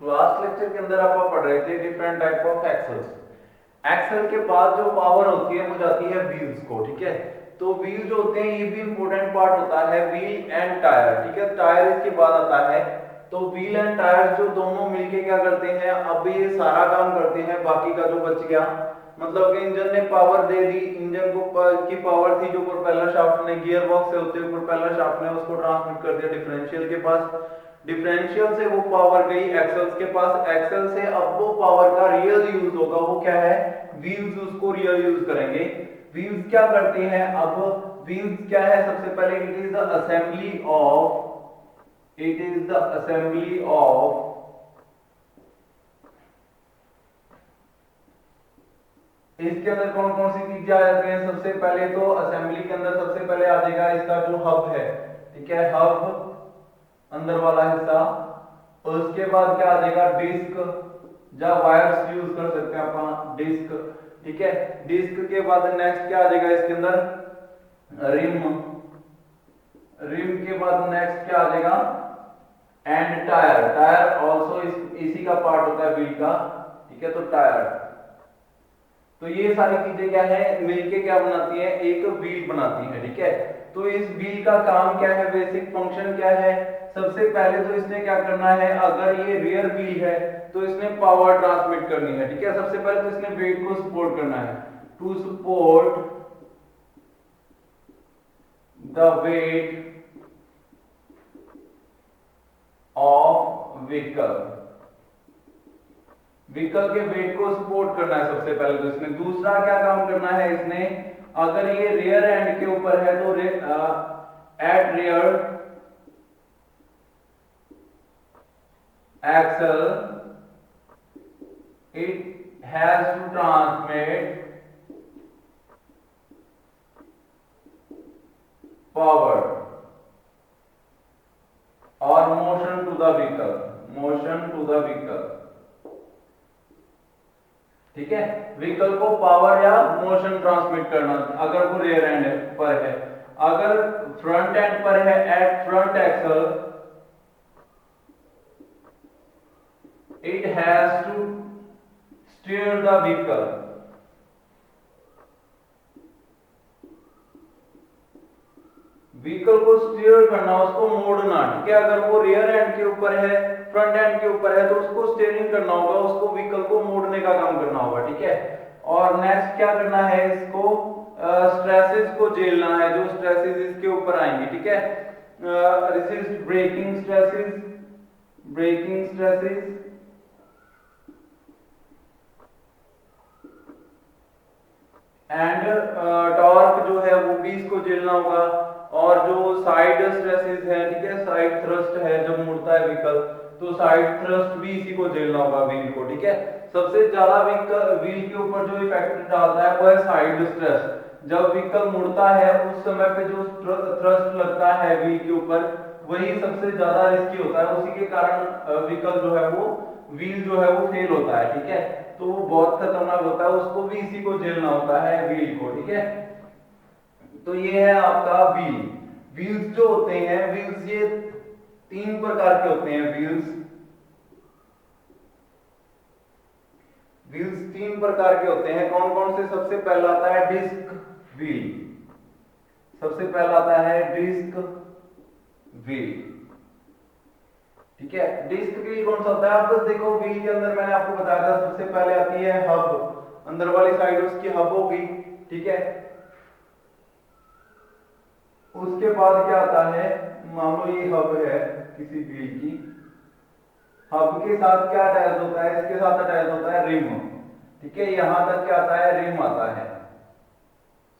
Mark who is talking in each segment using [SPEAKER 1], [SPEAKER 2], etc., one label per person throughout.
[SPEAKER 1] Last lecture के अंदर आप पढ़ रहे थे डिफरेंट टाइप ऑफ एक्सेल्स। एक्सेल के बाद जो पावर होती है वो जाती है व्हील्स को, ठीक है। तो व्हील जो होते हैं ये भी इंपॉर्टेंट पार्ट होता है, व्हील एंड टायर, ठीक है। टायर इसके बाद आता है। तो व्हील एंड टायर जो दोनों मिलके क्या करते हैं, अब ये सारा काम करते हैं, बाकी का जो बच गया मतलब कि इंजन ने पावर दे दी, इंजन को की पावर थी जो प्रोपेलर शाफ्ट ने गियर बॉक्स से होते हुए प्रोपेलर शाफ्ट ने उसको ट्रांसमिट कर दिया डिफरेंशियल के पास, डिफरेंशियल से वो पावर गई एक्सेल्स के पास, एक्सेल से अब वो पावर का रियल यूज होगा, वो क्या है, व्हील्स उसको रियल यूज करेंगे। व्हील्स क्या करते हैं, अब व्हील्स क्या है, सबसे पहले it is the assembly of, it is the assembly of, इसके अंदर कौन कौन सी चीजें आ जाती हैं, सबसे पहले तो असेंबली के अंदर सबसे पहले आ जाएगा इसका जो हब है, ठीक है, हब अंदर वाला हिस्सा। और उसके बाद क्या आ जाएगा, डिस्क, या वायर्स यूज कर सकते हैं अपन, डिस्क, ठीक है। डिस्क के बाद नेक्स्ट क्या आ जाएगा इसके अंदर, रिम, रिम के बाद नेक्स्ट क्या आ जाएगा, एंड टायर, टायर ऑल्सो इसी का पार्ट होता है व्हील का, ठीक है। तो टायर, तो ये सारी चीजें क्या है मिलके क्या बनाती है, एक व्हील बनाती है, ठीक है। तो इस व्हील का काम क्या है, बेसिक फंक्शन क्या है, सबसे पहले तो इसने क्या करना है, अगर ये रियर व्हील है तो इसने पावर ट्रांसमिट करनी है, ठीक है। सबसे पहले तो इसने वेट को सपोर्ट करना है, to support the weight of vehicle, vehicle के वेट को सपोर्ट करना है सबसे पहले तो इसने। दूसरा क्या काम करना है इसने, अगर ये रियर एंड के ऊपर है तो at rear axle it has to transmit power और motion to the vehicle, motion to the vehicle, ठीक है। व्हीकल को पावर या मोशन ट्रांसमिट करना अगर वो रियर एंड पर है। अगर फ्रंट एंड पर है, at front axle it has to steer the vehicle, vehicle को स्टीयर करना, उसको मोड़ना, ठीक है। अगर वो रियर एंड के ऊपर है, फ्रंट एंड के ऊपर है तो उसको स्टीयरिंग करना होगा, उसको व्हीकल को मोड़ने का काम करना होगा, ठीक है। और नेक्स्ट क्या करना है, इसको स्ट्रेसेस को झेलना है, जो स्ट्रेसेस इसके ऊपर आएंगे, ठीक है। Resist braking stresses, braking stresses, and torque जो है वो भी इसको झेलना होगा। और जो साइड स्ट्रेसेस है, ठीक है, साइड थ्रस्ट है, जब मुड़ता है व्हीकल तो साइड थ्रस्ट भी इसी को झेलना होगा व्हील को, ठीक है। सबसे ज्यादा व्हील के ऊपर जो इफेक्ट डालता है वो है साइड स्ट्रेस। जब व्हीकल मुड़ता है उस समय पे जो थ्रस्ट लगता है व्हील के ऊपर वही सबसे ज्यादा रिस्की होता है, उसी के कारण व्हीकल जो है वो व्हील जो है वो फेल होता है, ठीक है। तो वो बहुत खतरनाक होता है, उसको भी इसी को झेलना होता है व्हील को, ठीक है। तो ये है आपका व्हील। व्हील्स जो होते हैं, व्हील्स ये तीन प्रकार के होते हैं, व्हील्स, व्हील्स तीन प्रकार के होते हैं, कौन कौन से, सबसे पहला आता है डिस्क व्हील, सबसे पहला आता है डिस्क व्हील, ठीक है। डिस्क व्हील कौन सा होता है, आप बस देखो व्हील के अंदर मैंने आपको बताया था सबसे पहले आती है हब, अंदर वाली साइड उसकी हब होगी, ठीक है। उसके बाद क्या आता है, मान लो ये हब है किसी व्हील की, हब के साथ क्या अटैच होता है, इसके साथ अटैच होता है रिम, ठीक है। यहां तक क्या आता है, रिम आता है,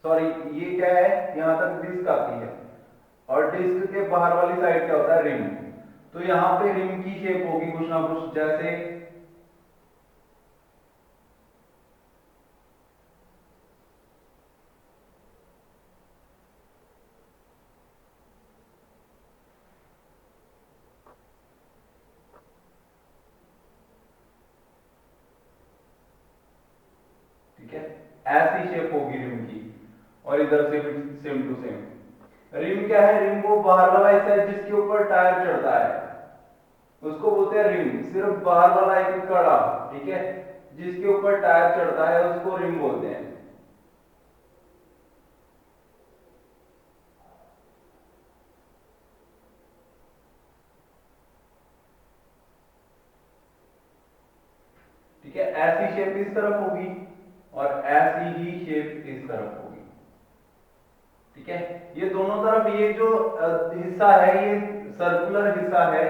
[SPEAKER 1] सॉरी ये क्या है, यहां तक डिस्क आती है, और डिस्क के बाहर वाली साइड क्या होता है, रिम। तो यहां पे रिम की शेप होगी कुछ ना कुछ, जैसे ठीक है, ऐसी शेप होगी रिम की, और इधर से भी सेम टू सेम। रिम क्या है, रिम वो बाहर वाला हिस्सा है जिसके ऊपर टायर चढ़ता है, उसको बोलते बोलते हैं रिम, सिर्फ बाहर वाला एक कड़ा, ठीक है, जिसके ऊपर टायर चढ़ता है उसको रिम बोलते हैं। ठीक है, ऐसी शेप इस तरफ होगी और ऐसी ही शेप इस तरफ होगी। ठीक है, ये दोनों तरफ ये जो हिस्सा है ये सर्कुलर हिस्सा है,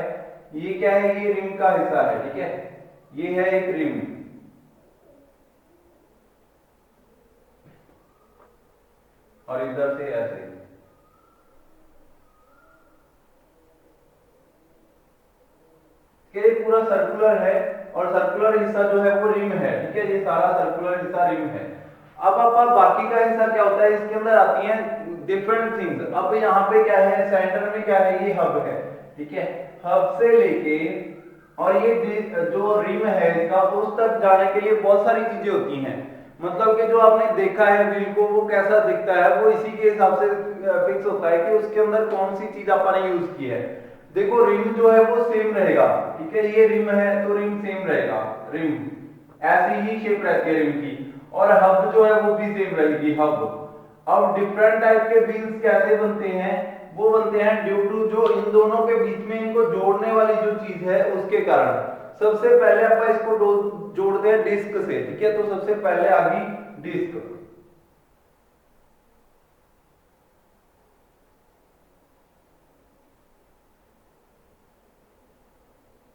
[SPEAKER 1] ये क्या है, ये रिम का हिस्सा है। ठीक है, ये है एक रिम। और इधर से ऐसे ये पूरा सर्कुलर है और सर्कुलर हिस्सा जो है वो रिम है। ठीक है, ये सारा सर्कुलर हिस्सा रिम है। अब बाकी का हिस्सा क्या होता है, इसके अंदर आती हैं डिफरेंट थिंग्स। अब यहाँ पे क्या है, सेंटर में क्या है, ये हब है। ठीक है, हब से लेके और ये जो रिम है इसका, उस तक जाने के लिए बहुत सारी चीजें होती हैं। मतलब कि जो आपने देखा है व्हील को वो कैसा दिखता है, वो इसी के हिसाब से फिक्स होता है कि उसके अंदर कौन सी चीज आपने यूज की है। देखो रिम जो है वो सेम रहेगा। ठीक है, ये रिम है तो रिम सेम रहेगा, रिम ऐसी ही शेप रहती है रिम की। और हब जो है वो भी सेम रहेगी, हब। अब डिफरेंट टाइप के व्हील्स कैसे बनते हैं, वो बनते हैं ड्यू टू जो इन दोनों के बीच में इनको जोड़ने वाली जो चीज है उसके कारण। सबसे पहले आप इसको जोड़ते हैं डिस्क से। ठीक है, तो सबसे पहले आ गई डिस्क।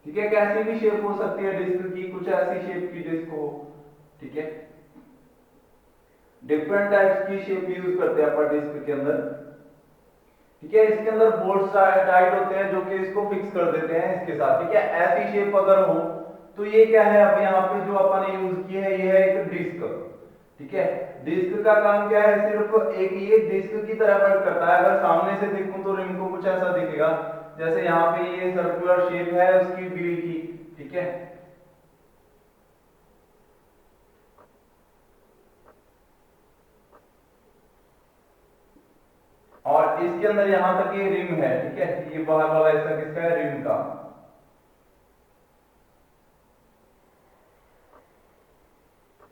[SPEAKER 1] ठीक है, कैसी भी शेप हो सकती है डिस्क की, कुछ ऐसी शेप की डिस्क हो। ठीक है, डिफरेंट टाइप्स की शेप यूज करते हैं अपन डिस्क के अंदर। ठीक है, इसके अंदर बोल्ट्स टाइट होते हैं जो कि इसको फिक्स कर देते हैं इसके साथ। ठीक है, ऐसी शेप अगर हो तो ये क्या है, अब यहाँ पे जो अपन ने यूज की है ये है एक डिस्क। ठीक है, डिस्क का काम क्या है, सिर्फ एक ये डिस्क की तरह वर्क करता है। अगर सामने से देखूं तो रिम को कुछ ऐसा दिखेगा, जैसे यहाँ पे ये सर्कुलर शेप है उसकी व्हील की। ठीक है, और इसके अंदर यहां तक ये रिम है। ठीक है, ये बाहर वाला हिस्सा किसका है, रिम का।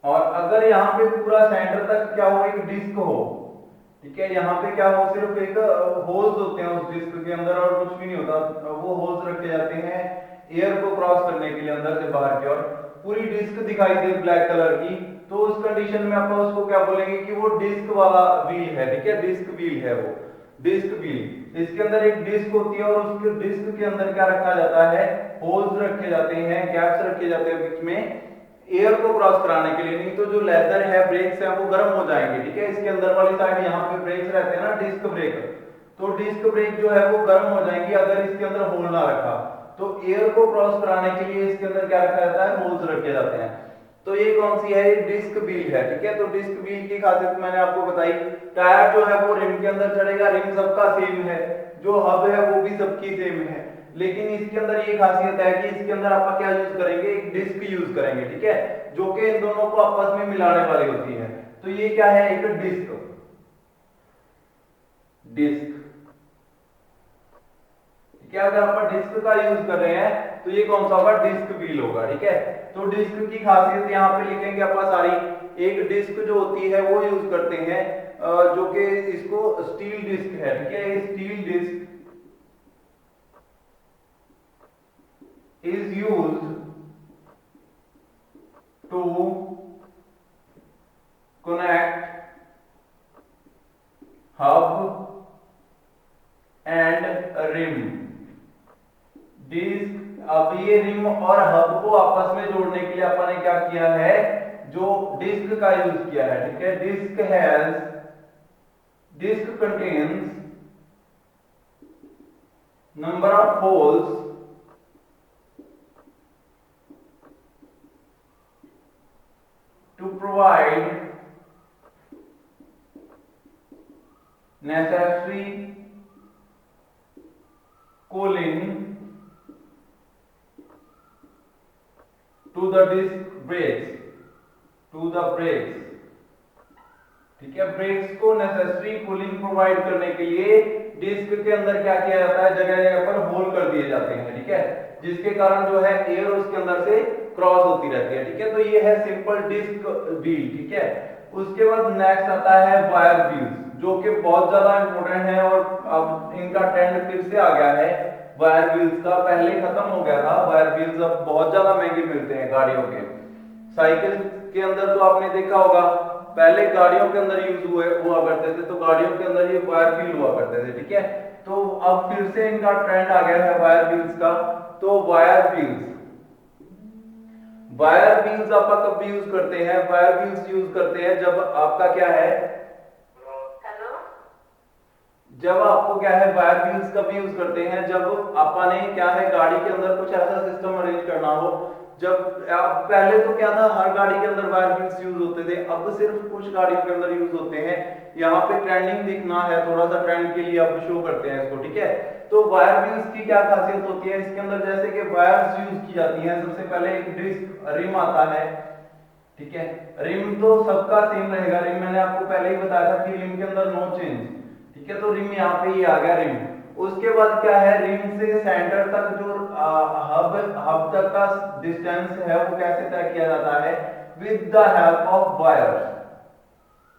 [SPEAKER 1] और अगर यहाँ पे पूरा सेंटर तक क्या हो, एक डिस्क हो। ठीक है, यहाँ पे क्या हो, सिर्फ एक होल्स होते हैं उस डिस्क के अंदर और कुछ भी नहीं होता। वो होल्स रखे जाते हैं एयर को क्रॉस करने के लिए अंदर से बाहर की ओर। पूरी डिस्क दिखाई दे ब्लैक कलर की, तो उस कंडीशन में आप उसको क्या बोलेंगे कि वो डिस्क वाला व्हील है। ठीक है, डिस्क व्हील है वो, डिस्क व्हील। इसके अंदर एक डिस्क होती है और उसके डिस्क के अंदर क्या रखा जाता है, होल्स रखे जाते हैं, गैप्स रखे जाते हैं बीच में एयर को क्रॉस कराने के लिए। नहीं तो जो लेदर है, ब्रेक्स है, वो गर्म हो जाएंगे। ठीक है, इसके अंदर वाली साइड यहाँ पे ब्रेक्स रहते हैं ना, डिस्क ब्रेक, तो डिस्क ब्रेक जो है वो गर्म हो जाएंगी अगर इसके अंदर होल ना रखा। तो एयर को क्रॉस कराने के लिए इसके अंदर क्या रखा जाता है, होल्स रखे जाते हैं। तो ये कौन सी है, ये डिस्क व्हील है। ठीक है, तो डिस्क व्हील की खासियत मैंने आपको बताई। टायर जो है वो रिम के अंदर चढ़ेगा, रिम सबका सेम है, जो हब है वो भी सबकी सेम है। लेकिन इसके अंदर ये खासियत है कि इसके अंदर आप क्या यूज करेंगे, एक डिस्क यूज करेंगे। ठीक है, जो कि इन दोनों को आपस में मिलाने वाली होती है। तो ये क्या है, एक डिस्क, डिस्क। ठीक है, अगर आप डिस्क का यूज कर रहे हैं तो ये कौन सा होगा, डिस्क व्हील होगा। ठीक है, तो डिस्क की खासियत यहाँ पे लिखेंगे आप सारी। एक डिस्क जो होती है वो यूज करते हैं जो कि इसको स्टील डिस्क है। ठीक है, ये steel disc is used to connect hub and rim। Disc, अब ये रिम और हब को आपस में जोड़ने के लिए अपन ने क्या किया है, जो डिस्क का यूज किया है। ठीक है, disc contains number of holes to provide necessary cooling to the disc brakes, to the brakes। ठीक है, ब्रेक्स को नेसेसरी कूलिंग प्रोवाइड करने के लिए डिस्क के अंदर क्या किया जाता है, जगह जगह पर होल कर दिए जाते हैं, ठीक है, जिसके कारण जो है एयर उसके अंदर से क्रॉस होती रहती है, ठीक है। तो ये है सिंपल डिस्क व्हील, ठीक है। उसके बाद नेक्स्ट आता है वायर व्हील्स, जो कि बहुत ज्यादा इंपॉर्टेंट है और अब इनका ट्रेंड फिर से आ गया है वायर व्हील्स का। पहले खत्म हो गया था वायर व्हील्स, अब बहुत ज्यादा महंगे मिलते हैं गाड़ियों के। साइकिल के अंदर तो आपने देखा होगा, पहले गाड़ियों के अंदर यूज हुआ करते थे, तो गाड़ियों के अंदर ये वायर व्हील हुआ करते थे, ठीक है। तो अब फिर से इनका ट्रेंड आ गया है वायर व्हील्स का। तो वायर व्हील्स आप कब यूज करते हैं, वायर व्हील्स यूज करते हैं जब आपका क्या है, जब आपको क्या है वायर व्हील्स कब यूज करते हैं, जब आपने क्या है गाड़ी के अंदर कुछ ऐसा सिस्टम अरेंज करना हो। जब पहले तो क्या था, हर गाड़ी के अंदर वायर व्हील्स यूज होते थे, अब सिर्फ कुछ गाड़ियों के अंदर यूज होते हैं। यहाँ पे ट्रेंडिंग दिखना है, थोड़ा सा ट्रेंड के लिए अब शो करते हैं इसको, ठीक है। तो वायर व्हील्स की क्या खासियत होती है इसके अंदर, जैसे कि वायर्स यूज की जाती हैं। सबसे पहले एक डिस्क रिम आता है, ठीक है। रिम तो सबका सेम रहेगा, रिम मैंने आपको पहले ही बताया था कि रिम के अंदर नो चेंज, ठीक है। तो रिम यहाँ पे ही आ गया रिम। उसके बाद क्या है, रिम से सेंटर तक जो हब तक का डिस्टेंस है वो कैसे तय किया जाता है, with the help of wires,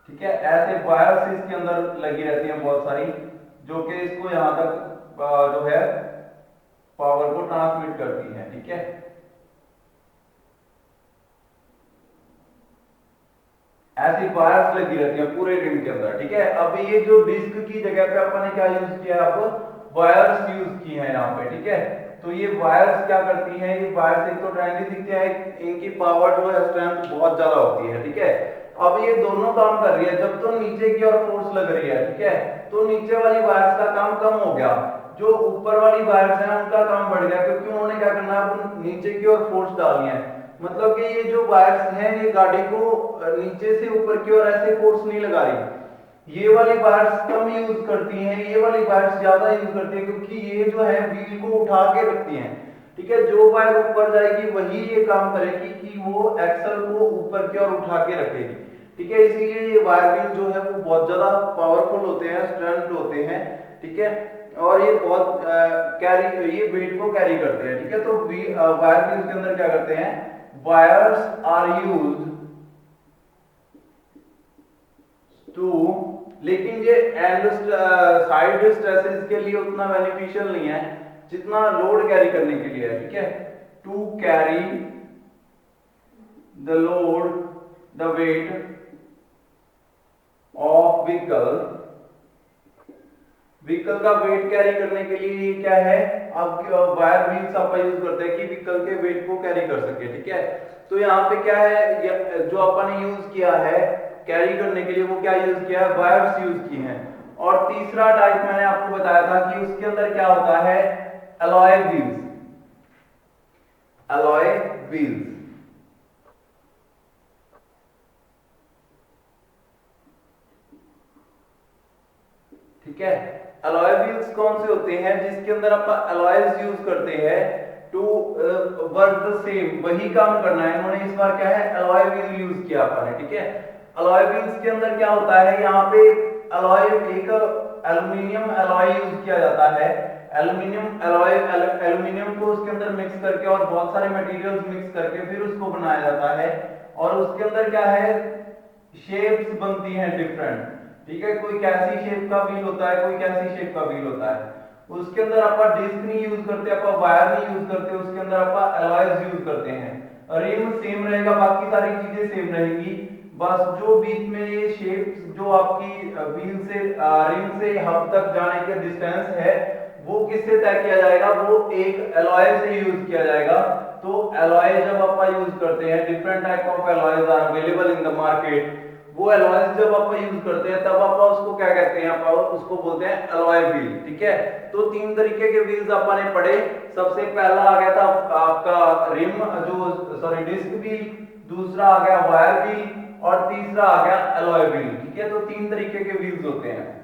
[SPEAKER 1] ठीक है। ऐसे वायर्स इसके अंदर लगी रहती हैं बहुत सारी, जो कि इसको यहां तक जो है पावर को ट्रांसमिट करती है, ठीक है। ऐसी वायर्स लगी रहती है पूरे रिम के अंदर, ठीक है। अब ये जो डिस्क की जगह पे अपन ने क्या यूज किया, अब वायर्स यूज की है यहाँ पे, ठीक है। तो ये वायर्स क्या करती हैं, ये वायर्स एक तो ट्रेंडी दिखते हैं, इनकी पावर जो है स्ट्रेंथ बहुत ज्यादा होती है, ठीक है। अब ये दोनों काम कर रही है, जब तो नीचे की ओर फोर्स लग रही है, ठीक है, तो नीचे वाली वायर्स का काम कम हो गया, जो ऊपर वाली वायर्स हैं उनका काम बढ़ गया, क्योंकि उन्होंने क्या करना है, नीचे की ओर फोर्स डालनी है। मतलब कि ये जो वायर्स हैं ये गाड़ी को नीचे से ऊपर की ओर ऐसे फोर्स नहीं लगा रही, ये वाली वायर्स कम यूज करती हैं, ये वाली वायर्स ज्यादा यूज करती है, क्योंकि ये जो है व्हील को उठा के रखती हैं, ठीक है। जो वायर ऊपर जाएगी वही ये काम करेगी कि वो एक्सल को ऊपर की ओर उठा के रखेगी, ठीक है। इसीलिए ये वायर व्हील जो है वो बहुत ज्यादा पावरफुल होते हैं, स्ट्रेंथ होते हैं, ठीक है। और ये बहुत कैरी, ये वेट को कैरी करते हैं, ठीक है। तो वायर व्हील के अंदर क्या करते हैं, वायर्स आर यूज्ड टू, लेकिन ये एंड साइड स्ट्रेसेस के लिए उतना बेनिफिशियल नहीं है जितना लोड कैरी करने के लिए है, ठीक है। To carry the load, the weight of vehicle का वेट कैरी करने के लिए ये क्या है, अब वायर व्हील्स आप यूज करते हैं कि व्हीकल के वेट को कैरी कर सके, ठीक है। तो यहाँ पे क्या है, जो अपन ने यूज किया है कैरी करने के लिए, वो क्या यूज किया है, वायर्स यूज की हैं। और तीसरा टाइप मैंने आपको बताया था कि उसके अंदर क्या होता है, अलॉय व्हील्स, अलॉय व्हील्स, ठीक है। अलॉय व्हील्स कौन से होते हैं, जिसके अंदर आप अलॉयज यूज करते हैं टू वर्क द सेम, वही काम करना है। इन्होंने इस बार क्या है, अलॉय व्हील यूज किया आपने, ठीक है। अलॉय व्हील्स के अंदर क्या होता है, यहाँ पे अलॉय, एक एल्युमिनियम अलॉय यूज किया जाता है। एल्युमिनियम अलॉय, एल्युमिनियम को उसके अंदर मिक्स करके और बहुत सारे मटेरियल्स मिक्स करके फिर उसको बनाया जाता है, और उसके अंदर क्या है, शेप्स बनती हैं डिफरेंट, ठीक है। कोई कैसी शेप का व्हील होता है, कोई कैसी शेप का व्हील होता है। उसके अंदर आप डिस्क नहीं यूज करते, आप वायर नहीं यूज करते, उसके अंदर आप अलॉयज यूज करते हैं। रिम सेम रहेगा, बाकी सारी चीजें सेम रहेंगी, बस जो बीच में ये शेप जो आपकी व्हील से रिम से हब तक जाने के डिस्टेंस है वो किससे तय किया जाएगा, वो एक अलॉय से यूज किया जाएगा। तो अलॉय जब आप यूज करते हैं, different type of alloys are available in the market, वो अलॉयज जब आप यूज करते हैं तब आप उसको क्या कहते हैं, आप उसको बोलते हैं अलॉय व्हील, ठीक है। तो तीन तरीके के व्हील्स आपने पढ़े। सबसे पहला आ गया था आपका रिम, जो सॉरी डिस्क व्हील, दूसरा आ गया वायर व्हील, और तीसरा आ गया अलॉय व्हील, ठीक है। तो तीन तरीके के व्हील्स होते हैं।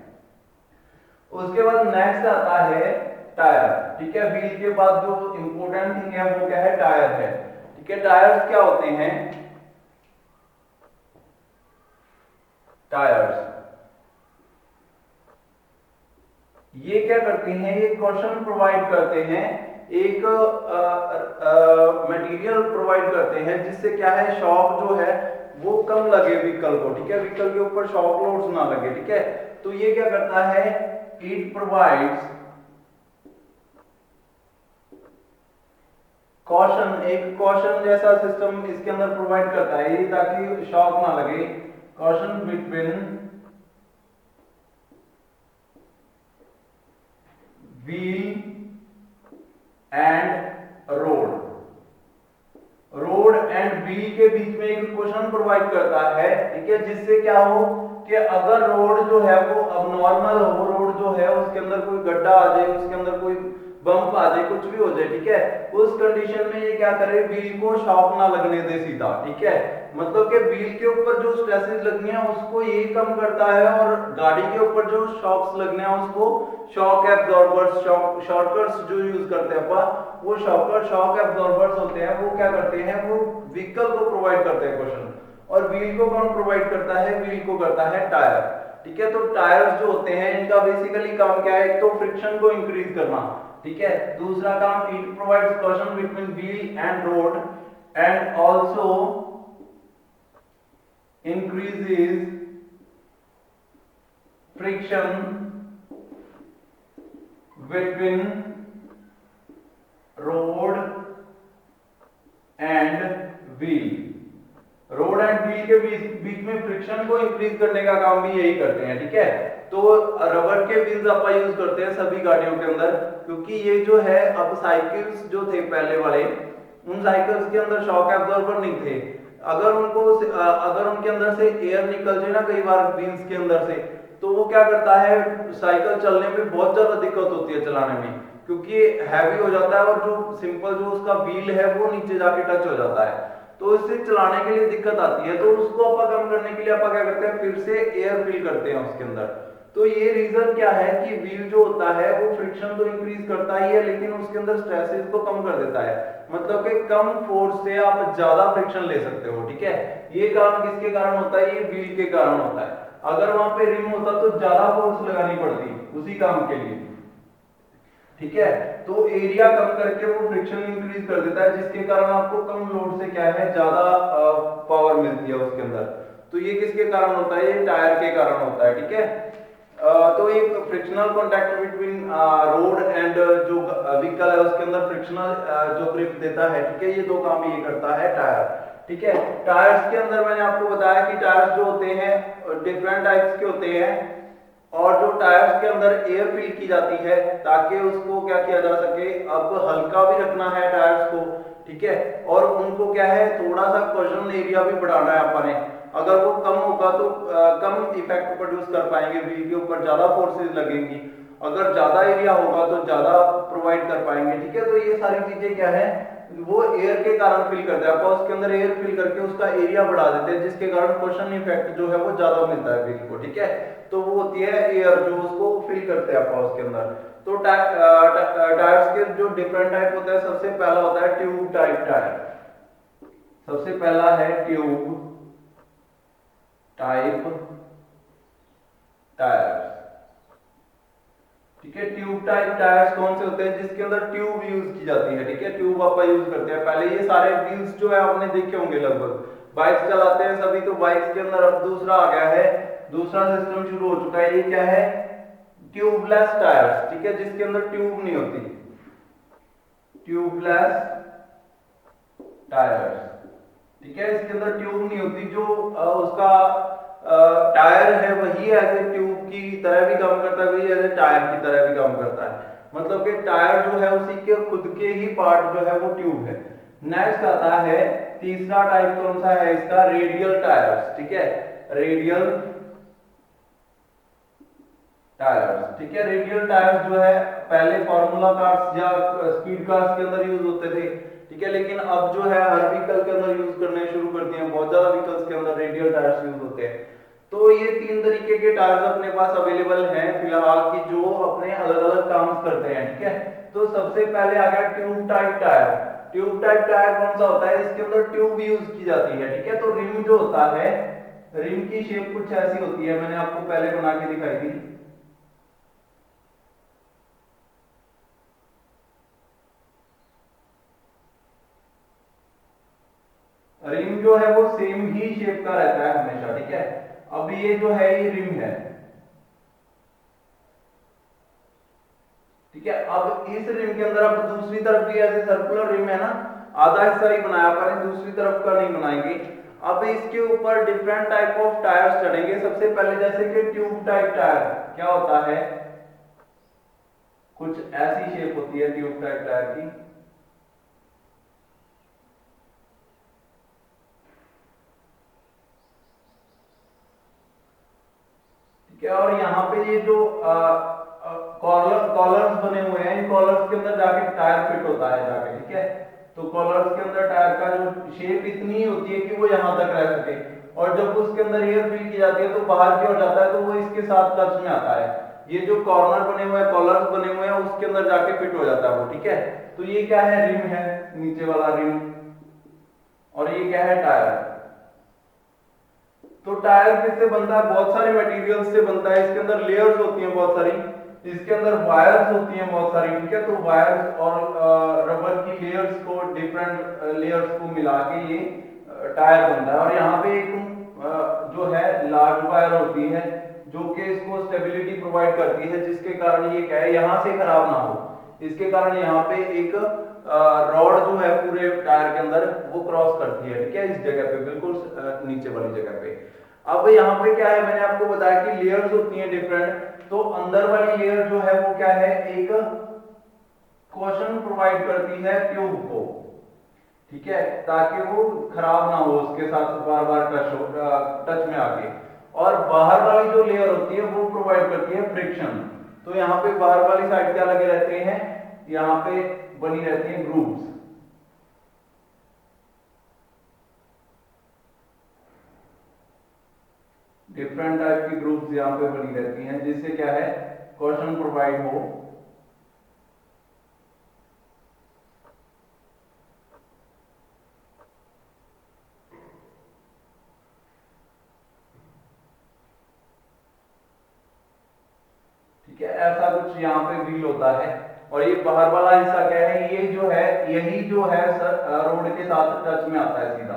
[SPEAKER 1] उसके बाद नेक्स्ट आता है टायर, ठीक है। व्हील के बाद जो इंपॉर्टेंट थिंग है वो क्या है, टायर है, ठीक है। टायर्स क्या होते हैं, टायर्स ये क्या करते हैं, ये क्वेश्चन प्रोवाइड करते हैं, एक मटेरियल प्रोवाइड करते हैं जिससे क्या है, शॉक जो है वो कम लगे व्हीकल को, ठीक है, व्हीकल के ऊपर शॉक लोड्स ना लगे, ठीक है। तो ये क्या करता है, इट प्रोवाइड्स कॉशन, एक कॉशन जैसा सिस्टम इसके अंदर प्रोवाइड करता है ये, ताकि शॉक ना लगे। Caution between wheel and road, road and wheel के बीच में एक क्वेश्चन प्रोवाइड करता है, ठीक है, जिससे क्या हो कि अगर रोड जो है वो अब नॉर्मल हो, रोड जो है उसके अंदर कोई गड्ढा आ जाए, उसके अंदर कोई बम्प आ जाए, कुछ भी हो जाए, ठीक है, उस कंडीशन में ये क्या करे, व्हील को शॉक ना लगने दे सीधा, ठीक है। मतलब कि व्हील के ऊपर जो स्ट्रेसेस लगनी है उसको ये कम करता है, और गाड़ी के ऊपर जो शॉक्स लगने हैं उसको शॉक एब्जॉर्बर्स, शॉकर्स जो यूज करते हैं अपन, वो शॉक एब्जॉर्बर्स होते हैं, वो क्या करते हैं, वो व्हीकल को प्रोवाइड करते हैं क्वेश्चन। और व्हील को कौन प्रोवाइड करता है, व्हील को करता है टायर, ठीक है। तो टायर्स जो होते हैं इनका बेसिकली काम क्या है, एक तो फ्रिक्शन को इंक्रीज करना, ठीक है, दूसरा काम it provides caution between wheel and road and also increases friction between road and wheel, road and wheel के बीच में फ्रिक्शन को इंक्रीज करने का काम भी यही करते हैं, ठीक है। तो रबर के व्हील्स आप यूज करते हैं सभी गाड़ियों के अंदर, क्योंकि ये जो है, अब साइकिल्स जो थे पहले वाले, उन साइकिल्स के अंदर शॉक एब्जॉर्बर नहीं थे, अगर उनके अंदर से एयर निकल जाए ना कई बार व्हील्स के अंदर से, तो वो क्या करता है, साइकिल चलने में बहुत ज्यादा दिक्कत होती है चलाने में, क्योंकि हैवी हो जाता है और जो सिंपल जो उसका व्हील है वो नीचे जाके टच हो जाता है, तो इससे चलाने के लिए दिक्कत आती है। तो उसको अपन कम करने के लिए अपन क्या करते हैं, फिर से एयर फिल करते हैं उसके अंदर। तो ये रीजन क्या है कि व्हील जो होता है वो फ्रिक्शन तो इंक्रीज करता ही है, लेकिन उसके अंदर स्ट्रेसेस को कम कर देता है, मतलब कि कम फोर्स से आप ज्यादा फ्रिक्शन ले सकते हो, ठीक है। ये काम किसके कारण होता है, ये व्हील के कारण होता है। अगर वहां पे रिम होता तो ज्यादा फोर्स लगानी पड़ती उसी काम के लिए, ठीक है। तो एरिया कम करके वो फ्रिक्शन इंक्रीज कर देता है, जिसके कारण आपको कम लोड से क्या है, ज्यादा पावर मिलती है उसके अंदर। तो ये किसके कारण होता है, ये टायर के कारण होता है, ठीक है। तो एक frictional contact between road and जो व्हीकल है उसके अंदर फ्रिक्शनल जो ग्रिप देता है, ठीक है, ये दो काम ये करता है टायर, ठीक है। टायर्स के अंदर मैंने आपको बताया कि टायर्स जो होते हैं डिफरेंट टाइप्स के होते हैं, और जो टायर्स के अंदर एयर फिल की जाती है ताकि उसको क्या किया जा सके, अब हल्का भी रखना है टायर्स को, ठीक है, और उनको क्या है, थोड़ा सा कर्जन एरिया भी बढ़ाना है अपने, अगर वो कम होगा तो कम इफेक्ट प्रोड्यूस कर पाएंगे, व्हील के ऊपर ज्यादा फोर्सेस लगेंगी, अगर ज्यादा एरिया होगा तो ज्यादा प्रोवाइड कर पाएंगे, ठीक है। तो ये सारी चीजें क्या है, वो एयर के कारण फिल करते हैं, आप उसके अंदर एयर फिल करके उसका एरिया बढ़ा देते हैं, जिसके कारण क्वेश्चन इफेक्ट जो है वो ज्यादा मिलता है व्हील को, ठीक है। तो वो होती है एयर जो उसको फिल करते हैं आप उसके अंदर। तो टायर्स के जो डिफरेंट टाइप होते हैं, सबसे पहला होता है ट्यूब टाइप टायर, सबसे पहला है ट्यूब टाइप टायर्स, ठीक है। ट्यूब टाइप टायर्स कौन से होते हैं, जिसके अंदर ट्यूब यूज की जाती है, ठीक है, ट्यूब आप यूज करते हैं। पहले ये सारे व्हील्स जो है आपने देखे होंगे, लगभग बाइक्स चलाते हैं सभी, तो बाइक्स के अंदर अब दूसरा आ गया है, दूसरा सिस्टम शुरू हो चुका है, ये क्या है, ट्यूबलेस टायर्स, ठीक है, जिसके अंदर ट्यूब नहीं होती, ट्यूबलेस टायर्स, ठीक है, इसके अंदर ट्यूब नहीं होती, जो उसका टायर है वही एज ए ट्यूब की तरह भी काम करता है, वही एज ए टायर की तरह भी काम करता है, मतलब कि टायर जो है उसी के खुद के ही पार्ट जो है वो ट्यूब है। नेक्स्ट आता है तीसरा टाइप, कौन सा है इसका, रेडियल टायर्स, ठीक है, रेडियल टायर्स, ठीक है। रेडियल टायर्स जो है पहले फार्मूला कार्स या स्पीड कार्स के अंदर यूज होते थे, ठीक है, लेकिन अब जो है हर व्हीकल के अंदर यूज करने शुरू कर दिए हैं, बहुत ज्यादा व्हीकल्स के अंदर रेडियल टायर्स यूज होते हैं। तो ये तीन तरीके के टायर्स अपने पास अवेलेबल हैं फिलहाल की, जो अपने अलग अलग काम करते हैं, ठीक है। तो सबसे पहले आ गया tube type tyre. Tube type tyre कौन सा होता है, इसके अंदर ट्यूब यूज की जाती है, ठीक है। तो रिम जो होता है, रिम की शेप कुछ ऐसी होती है, मैंने आपको पहले बना के दिखाई थी, रिम जो है वो सेम ही शेप का रहता है हमेशा, ठीक है। अब ये जो है ये रिम है, ठीक है। अब इस रिम के अंदर अब दूसरी तरफ भी ऐसे सर्कुलर रिम है ना, आधा हिस्सा ही बनाया पर दूसरी तरफ का नहीं बनाएंगे। अब इसके ऊपर डिफरेंट टाइप ऑफ टायर्स चढ़ेंगे। सबसे पहले जैसे कि ट्यूब टाइप टायर क्या होता है, कुछ ऐसी शेप होती है ट्यूब टाइप टायर की, ठीक है। और यहाँ पे ये जो कॉलर्स बने हुए हैं, इन कॉलर्स के अंदर जाके टायर फिट होता है जाके, ठीक है। तो कॉलर्स के अंदर टायर का जो शेप इतनी होती है कि वो यहां तक रह सके, और जब उसके अंदर एयर फिल की जाती है तो बाहर की ओर जाता है तो वो इसके साथ टच में आता है। ये जो कॉर्नर बने हुए हैं, कॉलर्स बने हुए हैं, उसके अंदर जाके फिट हो जाता है वो, ठीक है। तो ये क्या है, रिम है, नीचे वाला रिम। और ये क्या है, टायर। तो टायर किससे बनता है, बहुत सारे मटेरियल्स से बनता है। इसके अंदर लेयर्स होती हैं बहुत सारी, इसके अंदर वायर्स होती हैं बहुत सारी, ठीक है। तो वायर्स और रबर की लेयर्स को, डिफरेंट लेयर्स को मिला के ये टायर बनता है। और यहाँ पे एक जो है लार्ज वायर होती है जो कि इसको स्टेबिलिटी प्रोवाइड करती है, जिसके कारण ये क्या है, यहाँ से खराब ना हो। इसके कारण यहाँ पे एक रॉड जो है पूरे टायर के अंदर वो क्रॉस करती है, ठीक है, इस जगह पे, बिल्कुल नीचे वाली जगह पे। अब यहाँ पे क्या है, मैंने आपको बताया कि लेयर्स होती हैं डिफरेंट। तो अंदर वाली लेयर जो है वो क्या है, एक क्वेश्चन प्रोवाइड करती है ट्यूब को, ठीक है, ताकि वो खराब ना हो, उसके साथ बार बार टच में आके। और बाहर वाली जो लेयर होती है वो प्रोवाइड करती है फ्रिक्शन। तो यहाँ पे बाहर वाली साइड क्या लगे रहते हैं, यहाँ पे बनी रहती है ग्रूव्स, डिफरेंट टाइप की ग्रुप्स यहाँ पे बनी रहती हैं, जिससे क्या है, क्वेश्चन प्रोवाइड हो। ठीक है, ऐसा कुछ यहाँ पे व्हील होता है। और ये बाहर वाला हिस्सा क्या है, ये जो है, यही जो है रोड के साथ टच में आता है सीधा,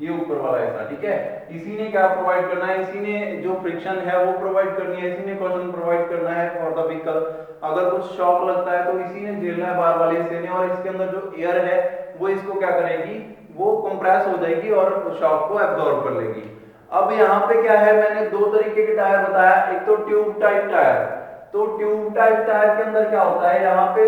[SPEAKER 1] ये ऊपर वाला हिस्सा, ठीक है। इसी ने क्या प्रोवाइड करना है, इसी ने जो फ्रिक्शन है वो प्रोवाइड करनी है, इसी ने क्वेश्चन प्रोवाइड करना है फॉर द व्हीकल। अगर कुछ शॉक लगता है तो इसी ने झेलना है, बाहर वाले हिस्से ने। और इसके अंदर जो एयर है वो इसको क्या करेगी, वो कंप्रेस हो जाएगी और शॉक को एब्जॉर्ब कर लेगी। अब यहाँ पे क्या है, मैंने दो तरीके के टायर बताया, एक तो ट्यूब टाइप टायर। तो ट्यूब टाइप टायर के अंदर क्या होता है, यहाँ पे